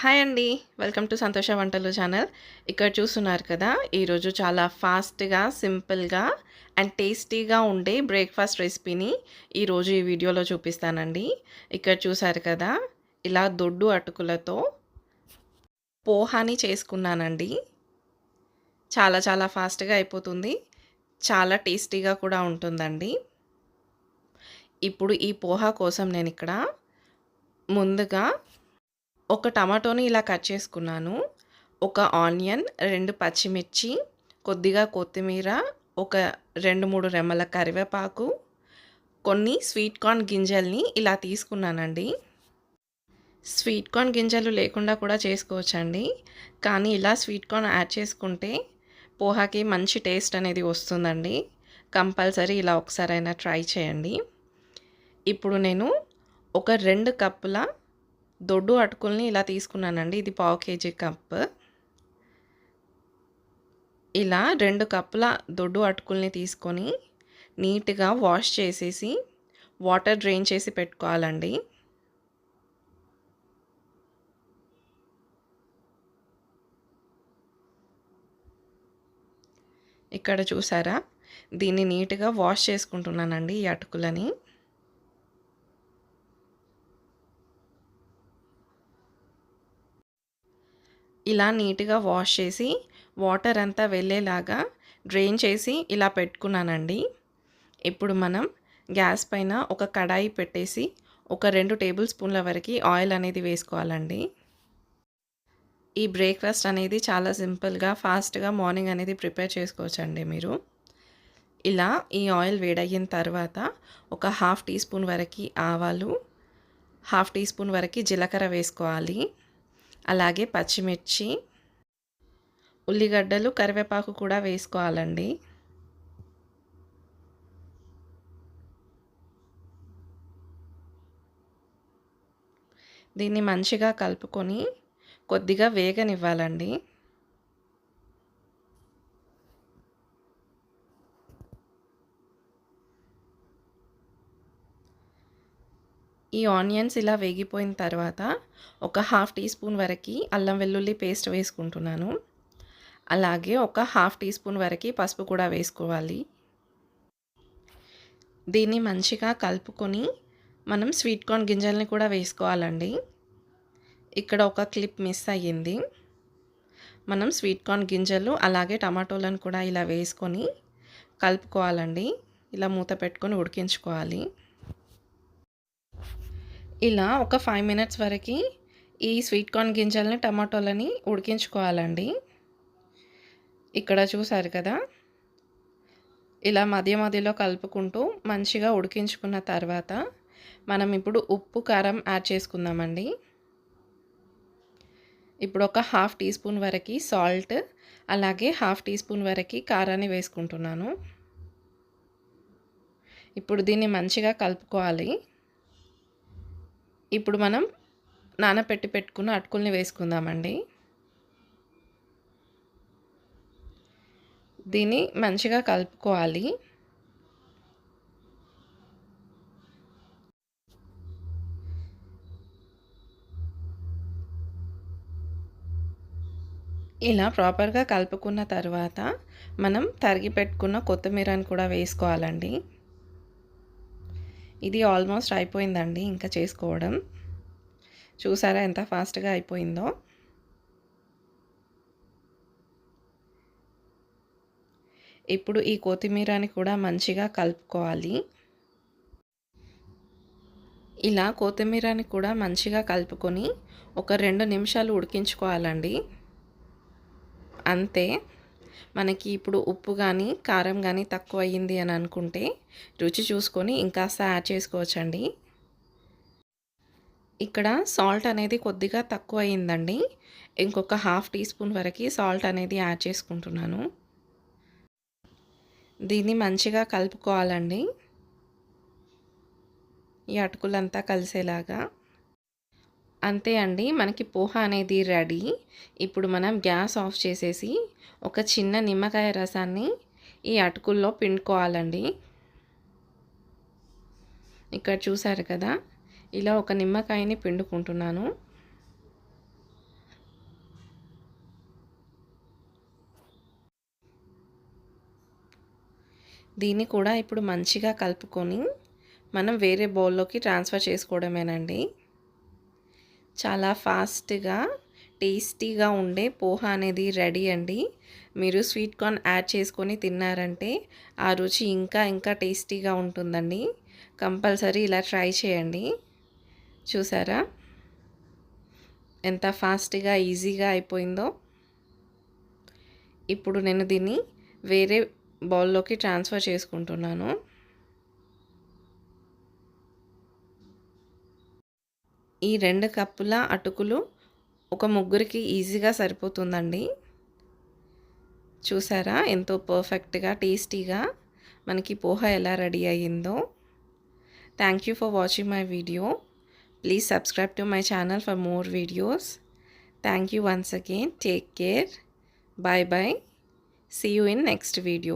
Hi అండి. Welcome to సంతోష వంటలు ఛానల్. ఇక్కడ చూస్తున్నారు కదా! ఈరోజు చాలా ఫాస్ట్‌గా, సింపుల్‌గా అండ్ టేస్టీగా ఉండే బ్రేక్‌ఫాస్ట్ రెసిపీని ఈరోజు ఈ వీడియోలో చూపిస్తానండి. ఇక్కడ చూసారు కదా! ఇలా దొడ్డు అటుకులతో పోహాని చేసుకున్నానండి. చాలా చాలా ఫాస్ట్‌గా అయిపోతుంది. చాలా టేస్టీగా కూడా ఉంటుందండి. ఇప్పుడు ఈ పోహా కోసం నేనిక్కడ ముందుగా ఒక టమాటోని ఇలా కట్ చేసుకున్నాను. ఒక ఆనియన్, 2 పచ్చిమిర్చి, కొద్దిగా కొత్తిమీర, ఒక 2, 3 రెమ్మల కరివేపాకు, కొన్ని స్వీట్ కార్న్ గింజల్ని ఇలా తీసుకున్నానండి. స్వీట్ కార్న్ గింజలు లేకుండా కూడా చేసుకోవచ్చండి. కానీ ఇలా స్వీట్ కార్న్ యాడ్ చేసుకుంటే పోహాకి మంచి టేస్ట్ అనేది వస్తుందండి. కంపల్సరీ ఇలా ఒకసారైనా ట్రై చేయండి. ఇప్పుడు నేను ఒక 2 కప్పుల దొడ్డు అటుకుల్ని ఇలా తీసుకున్నానండి. ఇది పావు కేజీ కప్. ఇలా 2 కప్పుల దొడ్డు అటుకుల్ని తీసుకొని నీట్‌గా వాష్ చేసేసి వాటర్ డ్రైన్ చేసి పెట్టుకోవాలండి. ఇక్కడ చూసారా? దీన్ని నీట్‌గా వాష్ చేసుకుంటున్నానండి ఈ అటుకులని. ఇలా నీట్‌గా వాష్ చేసి వాటర్ అంతా వెళ్ళేలాగా డ్రైన్ చేసి ఇలా పెట్టుకున్నానండి. ఇప్పుడు మనం గ్యాస్ పైన ఒక కడాయి పెట్టేసి ఒక 2 టేబుల్ స్పూన్ల వరకు ఆయిల్ అనేది వేసుకోవాలండి. ఈ బ్రేక్‌ఫాస్ట్ అనేది చాలా సింపుల్‌గా, ఫాస్ట్‌గా మార్నింగ్ అనేది ప్రిపేర్ చేసుకోవచ్చండి మీరు. ఇలా ఈ ఆయిల్ వేడయిన తర్వాత ఒక హాఫ్ టీ స్పూన్ వరకు ఆవాలు, హాఫ్ టీ స్పూన్ వరకు జీలకర్ర వేసుకోవాలి. అలాగే పచ్చిమిర్చి, ఉల్లిగడ్డలు, కరివేపాకు కూడా వేసుకోవాలండి. దీన్ని మంచిగా కలుపుకొని కొద్దిగా వేగనివ్వాలండి. ఈ ఆనియన్స్ ఇలా వేగిపోయిన తర్వాత ఒక హాఫ్ టీ స్పూన్ వరకు అల్లం వెల్లుల్లి పేస్ట్ వేసుకుంటున్నాను. అలాగే ఒక హాఫ్ టీ స్పూన్ వరకు పసుపు కూడా వేసుకోవాలి. దీన్ని మంచిగా కలుపుకొని మనం స్వీట్ కార్న్ గింజల్ని కూడా వేసుకోవాలండి. ఇక్కడ ఒక క్లిప్ మిస్ అయ్యింది. మనం స్వీట్ కార్న్ గింజలు అలాగే టమాటోలను కూడా ఇలా వేసుకొని కలుపుకోవాలండి. ఇలా మూత పెట్టుకొని ఉడికించుకోవాలి. ఇలా ఒక 5 మినిట్స్ వరకు ఈ స్వీట్ కార్న్ గింజల్ని, టమాటోలని ఉడికించుకోవాలండి. ఇక్కడ చూసారు కదా! ఇలా మధ్య మధ్యలో కలుపుకుంటూ మంచిగా ఉడికించుకున్న తర్వాత మనం ఇప్పుడు ఉప్పు, కారం యాడ్ చేసుకుందామండి. ఇప్పుడు ఒక హాఫ్ టీ స్పూన్ వరకు సాల్ట్, అలాగే హాఫ్ టీ స్పూన్ వరకు కారాన్ని వేసుకుంటున్నాను. ఇప్పుడు దీన్ని మంచిగా కలుపుకోవాలి. ఇప్పుడు మనం నానబెట్టి పెట్టుకున్న అటుకుల్ని వేసుకుందామండి. దీన్ని మంచిగా కలుపుకోవాలి. ఇలా ప్రాపర్గా కలుపుకున్న తర్వాత మనం తరిగి పెట్టుకున్న కొత్తిమీరని కూడా వేసుకోవాలండి. ఇది ఆల్మోస్ట్ అయిపోయిందండి ఇంకా చేసుకోవడం. చూసారా ఎంత ఫాస్ట్‌గా అయిపోయిందో. ఇప్పుడు ఈ కొత్తిమీరని కూడా మంచిగా కలుపుకోవాలి. ఇలా కొత్తిమీరని కూడా మంచిగా కలుపుకొని ఒక 2 నిమిషాలు ఉడికించుకోవాలండి. అంతే. మనకి ఇప్పుడు ఉప్పు కానీ, కారం కానీ తక్కువ అయ్యింది అని అనుకుంటే రుచి చూసుకొని ఇంకాస్త యాడ్ చేసుకోవచ్చండి. ఇక్కడ సాల్ట్ అనేది కొద్దిగా తక్కువ అయిందండి. ఇంకొక హాఫ్ టీ స్పూన్ వరకు సాల్ట్ అనేది యాడ్ చేసుకుంటున్నాను. దీన్ని మంచిగా కలుపుకోవాలండి. ఈ అటుకులంతా కలిసేలాగా. అంతే అండి, మనకి పోహా అనేది రెడీ. ఇప్పుడు మనం గ్యాస్ ఆఫ్ చేసేసి ఒక చిన్న నిమ్మకాయ రసాన్ని ఈ అటుకుల్లో పిండుకోవాలండి. ఇక్కడ చూసారు కదా! ఇలా ఒక నిమ్మకాయని పిండుకుంటున్నాను. దీన్ని కూడా ఇప్పుడు మంచిగా కలుపుకొని మనం వేరే బౌల్లోకి ట్రాన్స్ఫర్ చేసుకోవడమేనండి. చాలా ఫాస్ట్‌గా టేస్టీగా ఉండే పోహా అనేది రెడీ అండి. మీరు స్వీట్ కార్న్ యాడ్ చేసుకొని తిన్నారంటే ఆ రుచి ఇంకా ఇంకా టేస్టీగా ఉంటుందండి. కంపల్సరీ ఇలా ట్రై చేయండి. చూసారా ఎంత ఫాస్ట్‌గా ఈజీగా అయిపోయిందో. ఇప్పుడు నేను దీన్ని వేరే బౌల్లోకి ట్రాన్స్ఫర్ చేసుకుంటున్నాను. ఈ 2 కప్పుల అటుకులు ఒక ముగ్గురికి ఈజీగా సరిపోతుందండి. చూసారా ఎంతో పర్ఫెక్ట్‌గా టేస్టీగా మనకి పోహా ఎలా రెడీ అయ్యిందో. Thank you for watching my video. Please subscribe to my channel for more videos. Thank you once again. Take care. Bye bye. See you in next video.